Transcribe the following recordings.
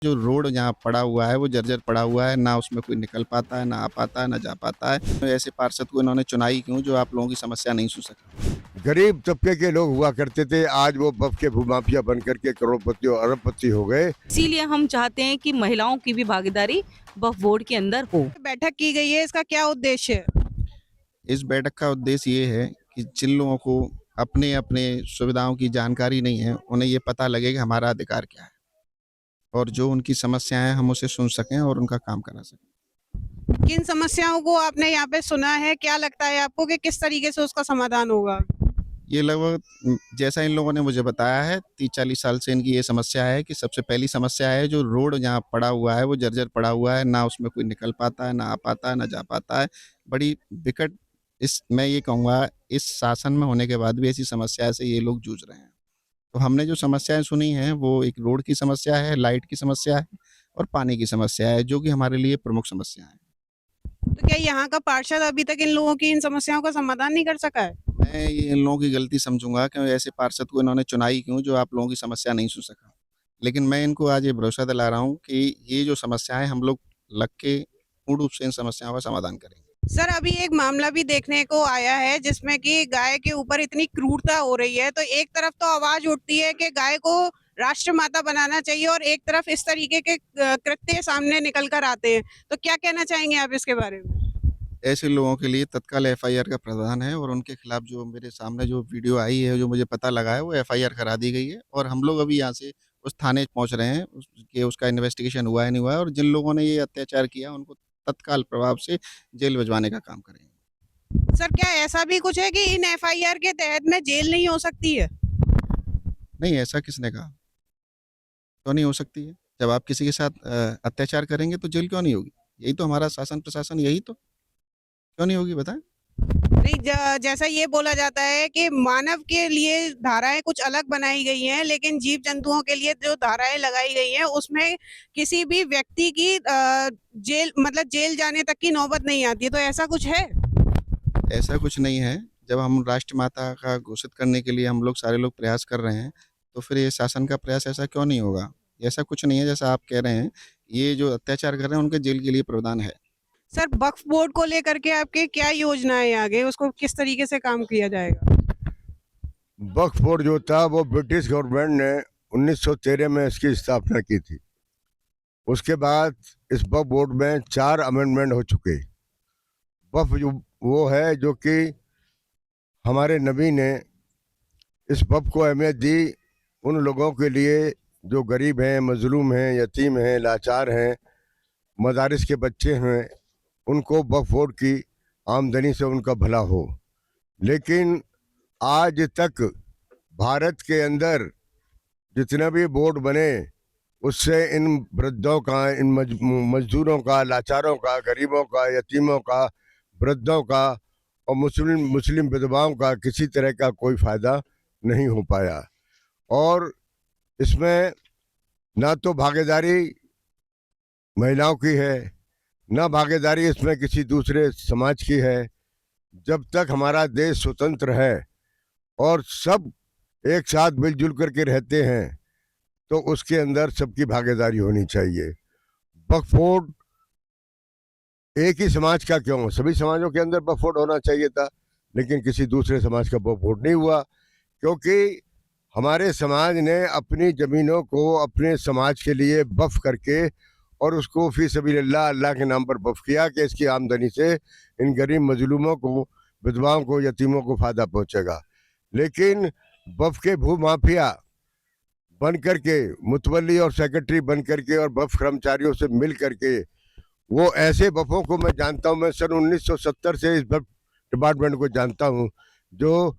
जो रोड जहाँ पड़ा हुआ है वो जर्जर पड़ा हुआ है, ना उसमें कोई निकल पाता है, ना आ पाता है, ना जा पाता है। तो ऐसे पार्षद को इन्होंने चुना ही क्यों जो आप लोगों की समस्या नहीं सुन सका। गरीब तबके के लोग हुआ करते थे, आज वो बफ के भूमाफिया बन करके करोड़पति और अरबपति हो गए। इसीलिए हम चाहते हैं कि महिलाओं की भी भागीदारी वक्फ बोर्ड के अंदर हो। बैठक की गई है, इसका क्या उद्देश्य है? इस बैठक का उद्देश्य ये है कि जिन लोगों को अपने अपने सुविधाओं की जानकारी नहीं है, उन्हें ये पता लगे कि हमारा अधिकार क्या है और जो उनकी समस्याएं हैं हम उसे सुन सकें और उनका काम करा सकें। किन समस्याओं को आपने यहाँ पे सुना है? क्या लगता है आपको कि किस तरीके से उसका समाधान होगा? ये लगभग जैसा इन लोगों ने मुझे बताया है, 30-40 साल से इनकी ये समस्या है कि सबसे पहली समस्या है जो रोड जहाँ पड़ा हुआ है वो जर्जर पड़ा हुआ है, ना उसमें कोई निकल पाता है, ना आ पाता है, ना जा पाता है। बड़ी विकट इस मैं ये कहूँगा इस शासन में होने के बाद भी ऐसी समस्या से ये लोग जूझ रहे हैं। तो हमने जो समस्याएं सुनी हैं वो एक रोड की समस्या है, लाइट की समस्या है और पानी की समस्या है, जो कि हमारे लिए प्रमुख समस्या है। तो क्या यहाँ का पार्षद अभी तक इन लोगों की इन समस्याओं का समाधान नहीं कर सका है? मैं ये इन लोगों की गलती समझूंगा कि ऐसे पार्षद को इन्होंने चुना ही क्यों जो आप लोगों की समस्या नहीं सुन सका। लेकिन मैं इनको आज ये भरोसा दिला रहा हूँ कि ये जो समस्याएं हम लोग लग के पूर्ण रूप से इन समस्याओं का समाधान करेंगे। सर, अभी एक मामला भी देखने को आया है जिसमें कि गाय के ऊपर इतनी क्रूरता हो रही है, तो एक तरफ तो आवाज उठती है कि गाय को राष्ट्र माता बनाना चाहिए और एक तरफ इस तरीके के कृत्य सामने निकल कर आते हैं। तो क्या कहना चाहेंगे आप इसके बारे में? ऐसे लोगों के लिए तत्काल एफआईआर का प्रावधान है और उनके खिलाफ जो मेरे सामने जो वीडियो आई है, जो मुझे पता लगा है, वो एफआईआर करा दी गई है और हम लोग अभी यहाँ से उस थाने पहुँच रहे हैं कि उसका इन्वेस्टिगेशन हुआ है नहीं हुआ है और जिन लोगों ने ये अत्याचार किया उनको तत्काल प्रभाव से जेल भिजवाने का काम करेंगे। सर, क्या ऐसा भी कुछ है कि इन एफआईआर के तहत में जेल नहीं हो सकती है? नहीं, ऐसा किसने कहा? क्यों नहीं हो सकती है? जब आप किसी के साथ अत्याचार करेंगे तो जेल क्यों नहीं होगी? यही तो हमारा शासन प्रशासन, यही तो। क्यों नहीं होगी बताएं? नहीं, जैसा ये बोला जाता है कि मानव के लिए धाराएं कुछ अलग बनाई गई हैं, लेकिन जीव जंतुओं के लिए जो धाराएं लगाई गई हैं उसमें किसी भी व्यक्ति की जेल मतलब जेल जाने तक की नौबत नहीं आती है। तो ऐसा कुछ है? ऐसा कुछ नहीं है। जब हम राष्ट्रमाता का घोषित करने के लिए हम लोग सारे लोग प्रयास कर रहे हैं, तो फिर ये शासन का प्रयास ऐसा क्यों नहीं होगा? ऐसा कुछ नहीं है जैसा आप कह रहे हैं। ये जो अत्याचार कर रहे हैं उनके जेल के लिए प्रावधान है। सर, वक्फ बोर्ड को लेकर के आपके क्या योजनाएं हैं आगे? उसको किस तरीके से काम किया जाएगा? वक्फ बोर्ड जो था वो ब्रिटिश गवर्नमेंट ने 1913 में इसकी स्थापना की थी। उसके बाद इस वक्फ बोर्ड में 4 अमेंडमेंट हो चुके। वक्फ जो वो है जो कि हमारे नबी ने इस वक्फ को अहमियत दी उन लोगों के लिए जो गरीब हैं, मजलूम हैं, यतीम हैं, लाचार हैं, मदारिस के बच्चे हैं, उनको वक्फ बोर्ड की आमदनी से उनका भला हो। लेकिन आज तक भारत के अंदर जितने भी बोर्ड बने उससे इन वृद्धों का, इन मजदूरों का, लाचारों का, गरीबों का, यतीमों का, वृद्धों का और मुस्लिम विधवाओं का किसी तरह का कोई फ़ायदा नहीं हो पाया। और इसमें ना तो भागीदारी महिलाओं की है, ना भागीदारी इसमें किसी दूसरे समाज की है। जब तक हमारा देश स्वतंत्र है और सब एक साथ मिलजुल करके रहते हैं तो उसके अंदर सबकी भागीदारी होनी चाहिए। वक्फ बोर्ड एक ही समाज का क्यों, सभी समाजों के अंदर वक्फ बोर्ड होना चाहिए था, लेकिन किसी दूसरे समाज का वक्फ बोर्ड नहीं हुआ, क्योंकि हमारे समाज ने अपनी ज़मीनों को अपने समाज के लिए वक्फ करके और उसको फी सबीलिल्लाह अल्लाह के नाम पर वक्फ किया कि इसकी आमदनी से इन गरीब मजलूमों को, विधवाओं को, यतीमों को फ़ायदा पहुँचेगा। लेकिन वक्फ के भूमाफिया बन करके, मुतवल्ली और सेक्रेटरी बन करके और वक्फ कर्मचारियों से मिल करके, वो ऐसे वफ़ों को मैं जानता हूँ, मैं सन 1970 से इस वक्फ डिपार्टमेंट को जानता हूँ, जो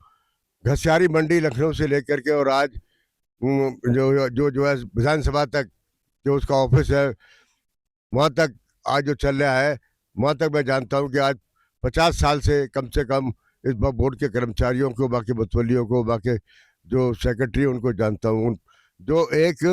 घसियारी मंडी लखनऊ से लेकर के और आज जो है विधानसभा तक जो उसका ऑफिस है वहाँ तक आज जो चल रहा है, वहाँ तक मैं जानता हूँ कि आज 50 साल से कम इस वक्फ बोर्ड के कर्मचारियों को, बाकी मुतवल्लियों को, बाकी जो सेक्रेटरी उनको जानता हूँ। जो एक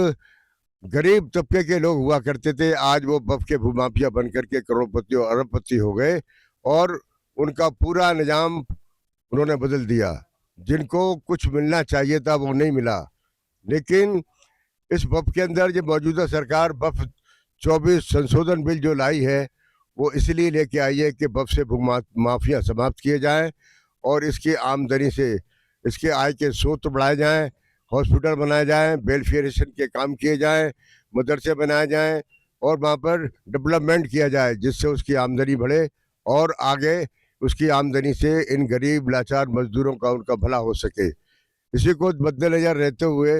गरीब तबके के लोग हुआ करते थे, आज वो वक्फ के भूमाफिया बन करके करोड़पति और अरबपति हो गए और उनका पूरा निजाम उन्होंने बदल दिया। जिनको कुछ मिलना चाहिए था वो नहीं मिला। लेकिन इस वक्फ के अंदर जो मौजूदा सरकार वक्फ 24 संशोधन बिल जो लाई है वो इसलिए लेके आई है कि वक्फ से भू माफिया समाप्त किए जाएं और इसकी आमदनी से इसके आय के स्रोत बढ़ाए जाएं, हॉस्पिटल बनाए जाएं, वेलफेयरेशन के काम किए जाएं, मदरसे बनाए जाएं और वहाँ पर डेवलपमेंट किया जाए जिससे उसकी आमदनी बढ़े और आगे उसकी आमदनी से इन गरीब लाचार मजदूरों का उनका भला हो सके। इसी को मद्देनजर रहते हुए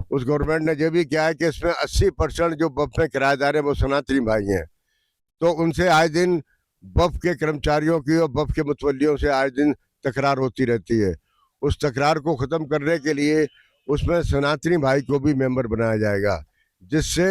उस गवर्नमेंट ने ये भी किया है कि इसमें 80% जो वक्फ में किराएदार हैं वो सनातनी भाई हैं, तो उनसे आए दिन वक्फ के कर्मचारियों की और वक्फ के मुतवल्लियों से आए दिन तकरार होती रहती है। उस तकरार को ख़त्म करने के लिए उसमें सनातनी भाई को भी मेंबर बनाया जाएगा जिससे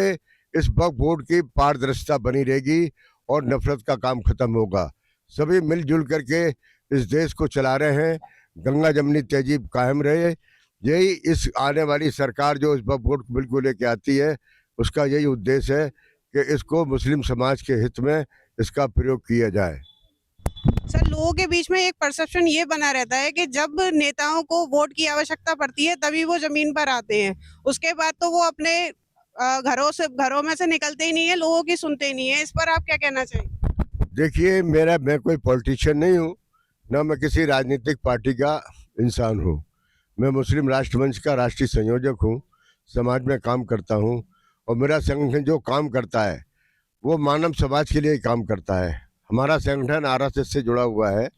इस वक्फ बोर्ड की पारदर्शिता बनी रहेगी और नफरत का काम खत्म होगा। सभी मिलजुल करके इस देश को चला रहे हैं, गंगा जमनी तहजीब कायम रहे। यही इस आने वाली सरकार जो इस वक्फ बोर्ड बिल को लेके आती है उसका यही उद्देश्य है कि इसको मुस्लिम समाज के हित में इसका प्रयोग किया जाए। सर, लोगों के बीच में एक परसेप्शन ये बना रहता है कि जब नेताओं को वोट की आवश्यकता पड़ती है तभी वो जमीन पर आते हैं, उसके बाद तो वो अपने घरों में से निकलते ही नहीं है, लोगों की सुनते ही नहीं है। इस पर आप क्या कहना चाहिए? देखिए, मैं कोई पॉलिटिशियन नहीं हूँ, ना मैं किसी राजनीतिक पार्टी का इंसान हूँ। मैं मुस्लिम राष्ट्र मंच का राष्ट्रीय संयोजक हूँ, समाज में काम करता हूँ और मेरा संगठन जो काम करता है वो मानव समाज के लिए काम करता है। हमारा संगठन आरएसएस से जुड़ा हुआ है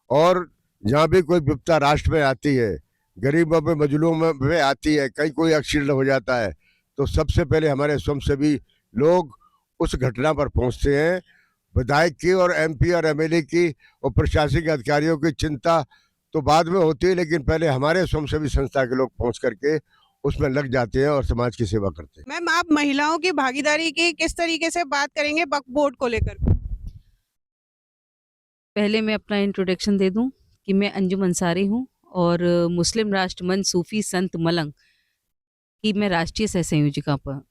और जहाँ भी कोई विपदा राष्ट्र में आती है, गरीबों पे मजलूमों में आती है, कहीं कोई एक्सीडेंट हो जाता है तो सबसे पहले हमारे स्वयंसेवी लोग उस घटना पर पहुँचते हैं। विधायक की और एमपी और एमएलए की और प्रशासनिक अधिकारियों की चिंता तो बाद में होती है, लेकिन पहले हमारे स्वयंसेवी संस्था के लोग पहुँच करके उसमें लग जाते हैं और समाज की सेवा करते हैं। मैम, आप महिलाओं की भागीदारी की किस तरीके से बात करेंगे वक्फ बोर्ड को लेकर? पहले मैं अपना इंट्रोडक्शन दे दूं कि मैं अंजुम अंसारी हूं और मुस्लिम राष्ट्र मंच सूफी संत मलंग की मैं राष्ट्रीय सह संयोजिका पर।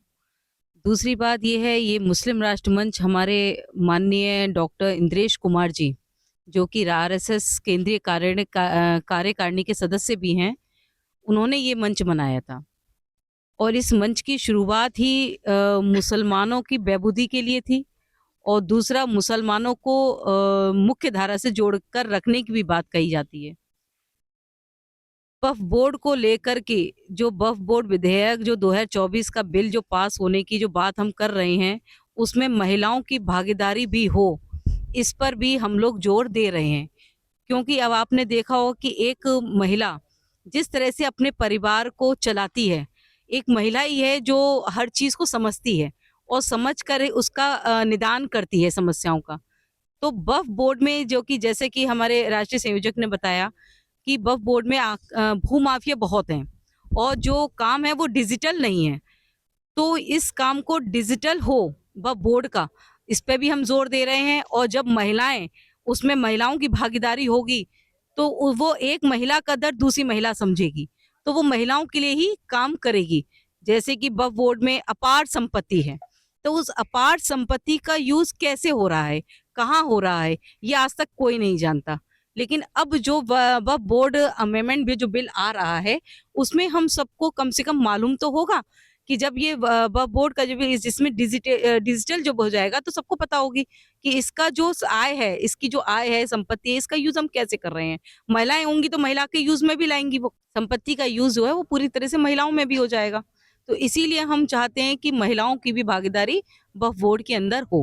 दूसरी बात ये है, ये मुस्लिम राष्ट्र मंच हमारे माननीय डॉक्टर इंद्रेश कुमार जी जो कि आरएसएस केंद्रीय कार्यकारिणी के सदस्य भी हैं, उन्होंने ये मंच बनाया था और इस मंच की शुरुआत ही मुसलमानों की बहबूदी के लिए थी और दूसरा मुसलमानों को मुख्य धारा से जोड़कर रखने की भी बात कही जाती है। वक्फ बोर्ड को लेकर के जो वक्फ बोर्ड विधेयक जो 2024 का बिल जो पास होने की जो बात हम कर रहे हैं उसमें महिलाओं की भागीदारी भी हो, इस पर भी हम लोग जोर दे रहे हैं। क्योंकि अब आपने देखा हो कि एक महिला जिस तरह से अपने परिवार को चलाती है, एक महिला ही है जो हर चीज़ को समझती है और समझ कर उसका निदान करती है समस्याओं का। तो वक्फ बोर्ड में जो कि जैसे कि हमारे राष्ट्रीय संयोजक ने बताया कि वक्फ बोर्ड में भूमाफिया बहुत हैं और जो काम है वो डिजिटल नहीं है, तो इस काम को डिजिटल हो वक्फ बोर्ड का, इस पे भी हम जोर दे रहे हैं। और जब महिलाएं उसमें महिलाओं की भागीदारी होगी तो वो एक महिला का दर्द दूसरी महिला समझेगी, तो वो महिलाओं के लिए ही काम करेगी। जैसे कि वक्फ बोर्ड में अपार संपत्ति है, तो उस अपार संपत्ति का यूज कैसे हो रहा है, कहाँ हो रहा है, ये आज तक कोई नहीं जानता। लेकिन अब जो वक्फ बोर्ड अमेंडमेंट भी जो बिल आ रहा है उसमें हम सबको कम से कम मालूम तो होगा कि जब ये वक्फ बोर्ड का जो भी जिसमें डिजिटल जब हो जाएगा तो सबको पता होगी कि इसका जो आय है, इसकी जो आय है, संपत्ति है, इसका यूज हम कैसे कर रहे हैं। महिलाएं होंगी तो महिला के यूज में भी लाएंगी, वो संपत्ति का यूज जो है वो पूरी तरह से महिलाओं में भी हो जाएगा। तो इसीलिए हम चाहते हैं कि महिलाओं की भी भागीदारी वक्फ बोर्ड के अंदर हो।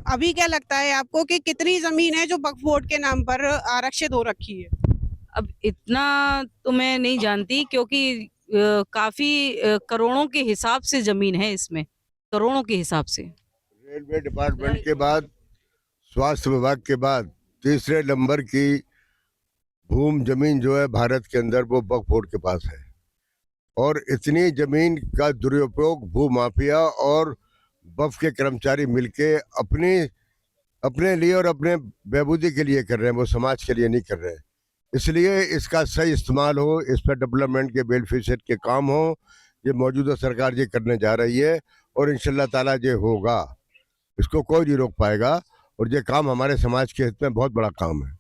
अभी क्या लगता है आपको कि कितनी जमीन है जो वक्फ बोर्ड के नाम पर आरक्षित हो रखी है? अब इतना तो मैं नहीं जानती क्योंकि काफी करोड़ों के हिसाब से जमीन है इसमें, करोड़ों के हिसाब से। रेलवे डिपार्टमेंट के बाद, स्वास्थ्य विभाग के बाद तीसरे नंबर की भूमि जमीन जो है भारत के अंदर वो वक्फ बोर्ड के पास है और इतनी जमीन का दुरुपयोग भूमाफिया और वक्फ के कर्मचारी मिलके अपने लिए और अपने बहबूदी के लिए कर रहे हैं, वो समाज के लिए नहीं कर रहे हैं। इसलिए इसका सही इस्तेमाल हो, इस पर डेवलपमेंट के वेलफेयर के काम हो, ये मौजूदा सरकार ये करने जा रही है और इंशाल्लाह ताला ये होगा, इसको कोई नहीं रोक पाएगा और ये काम हमारे समाज के हित में बहुत बड़ा काम है।